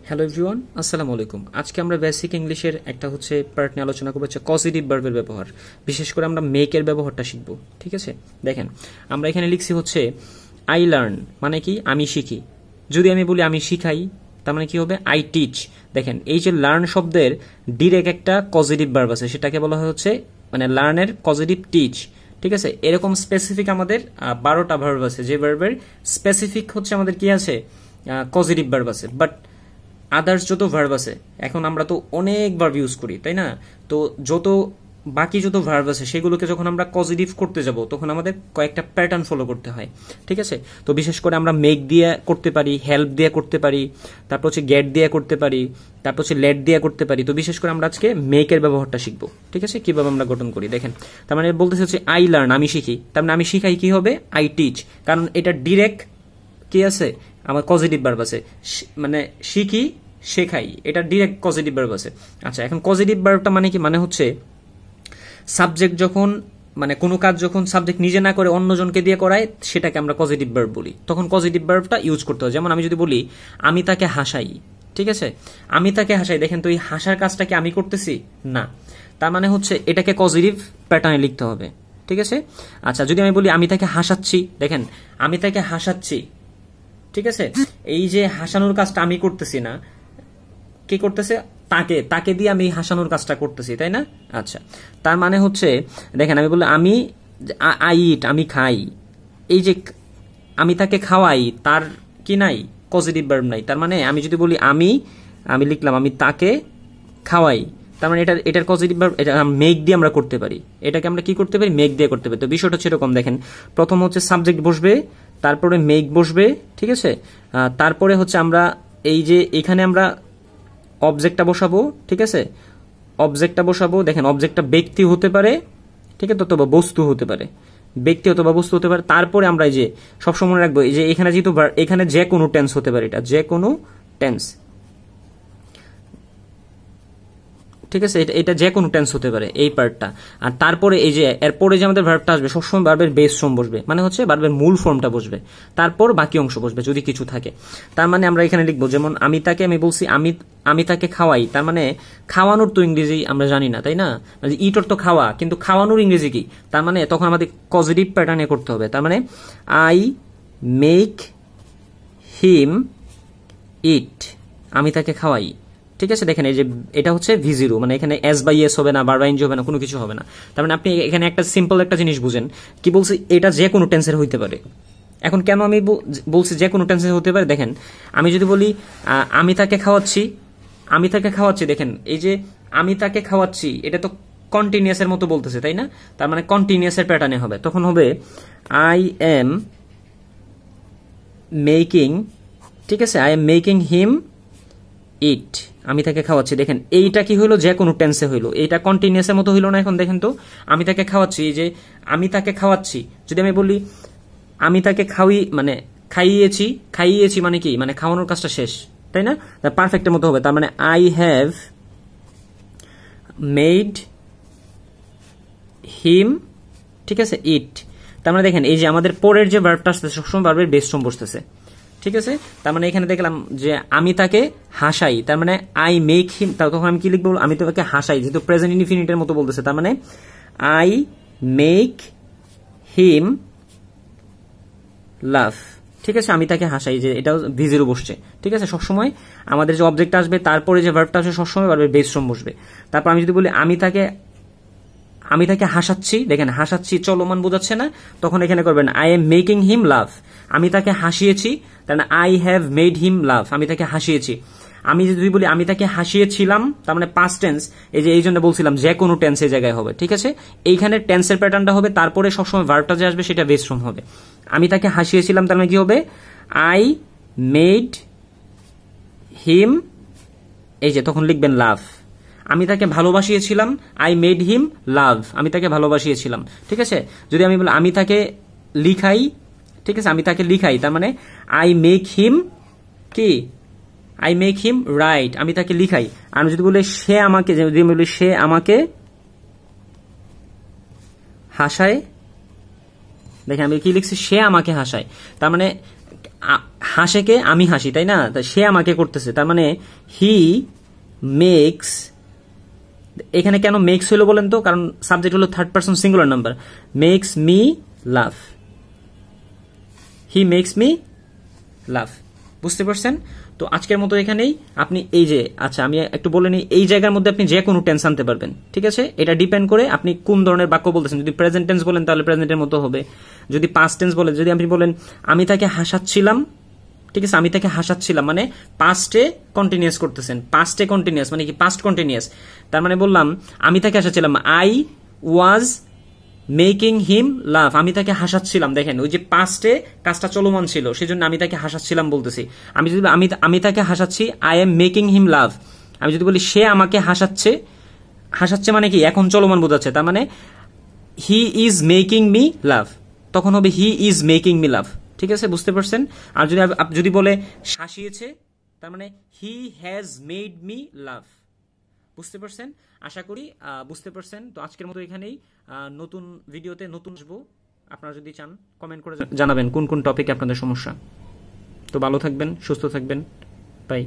Hello everyone, আসসালামু আলাইকুম। আজকে আমরা বেসিক ইংলিশের একটা পার্ট নিয়ে আলোচনা করবো, হচ্ছে পজিটিভ ভার্বের ব্যবহার। বিশেষ করে আমরা মেকের ব্যবহারটা শিখবো। ঠিক আছে, দেখেন আমরা এখানে লিখছি হচ্ছে আই লার্ন, মানে কি আমি শিখি। যদি আমি বলি আমি শিখাই, তার মানে কি হবে আই টিচ। দেখেন এই যে লার্ন শব্দের ডিরেক্ট একটা পজিটিভ ভার্ব আছে, সেটাকে বলা হয় হচ্ছে মানে লার্নের পজিটিভ টিচ। ঠিক আছে, এরকম স্পেসিফিক আমাদের 12টা ভার্ব আছে, যে ভার্বের স্পেসিফিক হচ্ছে আমাদের কি আছে পজিটিভ ভার্ব আছে। বাট আদার্স যত ভার্ব আছে, এখন আমরা তো অনেক ভার্ব ইউজ করি, তাই না? তো বাকি যত ভার্ব আছে সেগুলোকে যখন আমরা পজিটিভ করতে যাব, তখন আমাদের কয়েকটা প্যাটার্ন ফলো করতে হয়। ঠিক আছে, তো বিশেষ করে আমরা মেক দিয়ে করতে পারি, হেল্প দিয়ে করতে পারি, তারপর হচ্ছে গেট দিয়ে করতে পারি, তারপর হচ্ছে লেট দিয়ে করতে পারি। তো বিশেষ করে আমরা আজকে মেকের ব্যবহারটা শিখবো। ঠিক আছে, কিভাবে আমরা গঠন করি দেখেন। তার মানে বলতেছে হচ্ছে আই লার্ন, আমি শিখি। তার মানে আমি শিখাই কি হবে আই টিচ, কারণ এটা ডিরেক্ট কি আছে আমার পজিটিভ ভার্ব আছে, মানে শিখি শেখাই, এটা ডিরেক্ট পজিটিভ ভার্ব আছে। আচ্ছা, এখন পজিটিভ ভার্বটা মানে কি, মানে হচ্ছে সাবজেক্ট যখন মানে কোনো কাজ যখন সাবজেক্ট নিজে না করে অন্যজনকে দিয়ে করায়, সেটাকে আমরা পজিটিভ ভার্ব বলি। তখন পজিটিভ ভার্বটা ইউজ করতে হয়। যেমন আমি যদি বলি আমি তাকে হাসাই, ঠিক আছে, আমি তাকে হাসাই, দেখেন তো এই হাসার কাজটাকে আমি করতেছি না, তার মানে হচ্ছে এটাকে পজিটিভ প্যাটার্নে লিখতে হবে। ঠিক আছে, আচ্ছা যদি আমি বলি আমি তাকে হাসাচ্ছি, দেখেন আমি তাকে হাসাচ্ছি, ঠিক আছে, এই যে হাসানোর কাজটা আমি করতেছি না, কি করতেছে তাকে দিয়ে আমি হাসানোর কাজটা করতেছি, তাই না? আচ্ছা, তার মানে হচ্ছে দেখেন আমি বলি আমি আই ইট, আমি খাই, এই যে আমি তাকে খাওয়াই, তার কি নাই পজিটিভ ভার্ব নাই। তার মানে আমি যদি বলি আমি লিখলাম আমি তাকে খাওয়াই, তার মানে এটার পজিটিভ ভার্ব এটা মেক দিয়ে আমরা করতে পারি। এটাকে আমরা কি করতে পারি, মেক দিয়ে করতে পারি। তো বিষয়টা হচ্ছে এরকম, দেখেন প্রথম হচ্ছে সাবজেক্ট বসবে, তারপরে মেক বসবে, ঠিক আছে, তারপরে হচ্ছে আমরা এই যে এখানে আমরা অবজেক্টটা বসাবো, ঠিক আছে, অবজেক্টটা বসাবো। দেখেন অবজেক্টটা ব্যক্তি হতে পারে, ঠিক আছে, অথবা বস্তু হতে পারে, ব্যক্তি অথবা বস্তু হতে পারে। তারপরে আমরা এই যে সবসময় মনে রাখবো, এই যে এখানে যেহেতু এখানে যে কোনো টেন্স হতে পারে, এটা যে কোনো টেন্স, ঠিক আছে, এটা যে কোনো টেন্স হতে পারে এই পার্টটা। আর তারপরে এই যে এরপরে যে আমাদের ভার্বটা আসবে, সবসময় ভার্বের বেস ফর্ম বসবে, মানে হচ্ছে ভার্বের মূল ফর্মটা বসবে, তারপর বাকি অংশ বসবে যদি কিছু থাকে। তার মানে আমরা এখানে লিখবো, যেমন আমি তাকে, আমি বলছি আমি তাকে খাওয়াই, তার মানে খাওয়ানোর তো ইংরেজি আমরা জানি না, তাই না? ইটর তো খাওয়া, কিন্তু খাওয়ানোর ইংরেজি কি? তার মানে তখন আমাদের পজিটিভ প্যাটার্নে করতে হবে। তার মানে আই মেক হিম ইট, আমি তাকে খাওয়াই। ঠিক আছে, দেখেন এই যে এটা হচ্ছে V0, মানে এখানে এস বাই এস হবে না, বার বাই এনজি হবে না, কোনো কিছু হবে না। তার মানে আপনি এখানে একটা সিম্পল একটা জিনিস বুঝেন, কি বলছি, এটা যে কোনো টেন্সের হইতে পারে। এখন কেন আমি বলছি যে কোনো টেন্সের হতে পারে, দেখেন আমি যদি বলি আমি তাকে খাওয়াচ্ছি, দেখেন এই যে আমি তাকে খাওয়াচ্ছি, এটা তো কন্টিনিউয়াসের মতো বলতেছে, তাই না? তার মানে কন্টিনিউয়াসের প্যাটার্নে হবে, তখন হবে আই এম মেকিং, ঠিক আছে, আই এম মেকিং হিম ইট, আমি তাকে খাওয়াচ্ছি। দেখেন এইটা কি হইলো, যে কোনো টেন্সে হইলো, এইটা কন্টিনিউয়াসের মতো হইলো না। এখন দেখেন তো আমি তাকে খাওয়াচ্ছি, এই যে আমি তাকে খাওয়াচ্ছি, যদি আমি বলি আমি তাকে খাইয়েছি মানে কি, মানে খাওয়ানোর কাজটা শেষ, তাই না? পারফেক্টের মতো হবে। তার মানে আই হ্যাভ মেড হিম, ঠিক আছে, ইট। তার মানে দেখেন এই যে আমাদের পরের যে ভার্বটা আসতেছে, সবসময় ভার্বের বেস ফর্ম বসতেছে, ঠিক আছে। তার মানে এখানে দেখলাম যে আমি তাকে হাসাই, তার মানে আই মেক হিম, তখন আমি কি লিখবো, আমি তাকে হাসাই, যেহেতু প্রেজেন্ট ইনফিনিটের মতো বলতেছে, তার মানে আই মেক হিম লাভ, ঠিক আছে, আমি তাকে হাসাই, যে এটাও V0 বসছে। ঠিক আছে, সবসময় আমাদের যে অবজেক্ট আসবে তারপরে যে ভার্বটা আসবে সবসময় ভার্বের বেস ফর্ম বসবে। তারপর আমি যদি বলি আমি তাকে হাসাচ্ছি, দেখেন হাসাচ্ছি চলমান বোঝাচ্ছে না, তখন এখানে করবেন আই এম মেকিং হিম লাভ, আমি তাকে হাসিয়েছি, তার মানে আই হ্যাভ মেড হিম লাভ, আমি তাকে হাসিয়েছি। আমি যদি বলি আমি তাকে হাসিয়েছিলাম, তার মানে পাস্ট টেন্স, এই জন্য বলছিলাম যে কোনো টেন্সের জায়গায় হবে। ঠিক আছে, এইখানে টেন্সের প্যাটার্নটা হবে, তারপরে সবসময় ভার্বটা যে আসবে সেটা বেস ফর্ম হবে। আমি তাকে হাসিয়েছিলাম, তার মানে কি হবে আই মেড হিম, এই যে তখন লিখবেন লাভ। আমি তাকে ভালোবাসিয়েছিলাম, আই মেড হিম লাভ, আমি তাকে ভালোবাসিয়েছিলাম। ঠিক আছে, যদি আমি বলি আমি তাকে লিখাই, ঠিক আছে, আমি তাকে লিখাই, তার মানে আই মেক হিম কি, আই মেক হিম রাইট, আমি তাকে লিখাই। আর যদি বলি সে আমাকে হাসায়, দেখেন আমি কি লিখছি, সে আমাকে হাসায়, তার মানে হাসে কে? আমি হাসি, তাই না? সে আমাকে করতেছে, তার মানে হি মেক্স। এখানে কেন মেক্স হলো বলেন তো? কারণ সাবজেক্ট হলো third person singular number. Makes me love, he makes me love. বুঝতে পারছেন? তো আজকের মতো এখানেই। আপনি এই যে, আচ্ছা আমি একটু বলে নিই, এই জায়গার মধ্যে আপনি যে কোনো টেন্স আনতে পারবেন, ঠিক আছে? এটা ডিপেন্ড করে আপনি কোন ধরনের বাক্য বলতেছেন। যদি প্রেজেন্ট টেন্স বলেন তাহলে প্রেজেন্টের মতো হবে, যদি পাস্ট টেন্স বলেন, যদি আপনি বলেন আমি তাকে হাসাচ্ছিলাম, ঠিক আছে, আমি তাকে হাসাচ্ছিলাম মানে পাস্টে কন্টিনিউয়াস করতেছেন। পাস্টে কন্টিনিউয়াস মানে কি? Past continuous. তার মানে বললাম আমি তাকে হাসাচ্ছিলাম, আই ওয়াজ মেকিং হিম লাভ, আমি তাকে হাসাচ্ছিলাম। দেখেন ওই যে পাস্টে কাজটা চলমান ছিল, সেজন্য আমি তাকে হাসাচ্ছিলাম বলতেছি। আমি যদি আমি তাকে হাসাচ্ছি, আই এম মেকিং হিম লাভ। আমি যদি বলি সে আমাকে হাসাচ্ছে, হাসাচ্ছে মানে কি? এখন চলমান বোঝাচ্ছে। তার মানে হি ইজ মেকিং মি লাভ, তখন হবে হি ইজ মেকিং মি লাভ। ঠিক আছে, বুঝতে পারছেন? আর যদি বলে হাসিয়েছে, তার মানে he has made me love. বুঝতে পারছেন? আশা করি বুঝতে পারছেন। তো আজকের মতো এখানেই, নতুন ভিডিওতে নতুন আসবো। আপনারা যদি চান কমেন্ট করে জানাবেন কোন কোন টপিকে আপনাদের সমস্যা। তো ভালো থাকবেন, সুস্থ থাকবেন, বাই।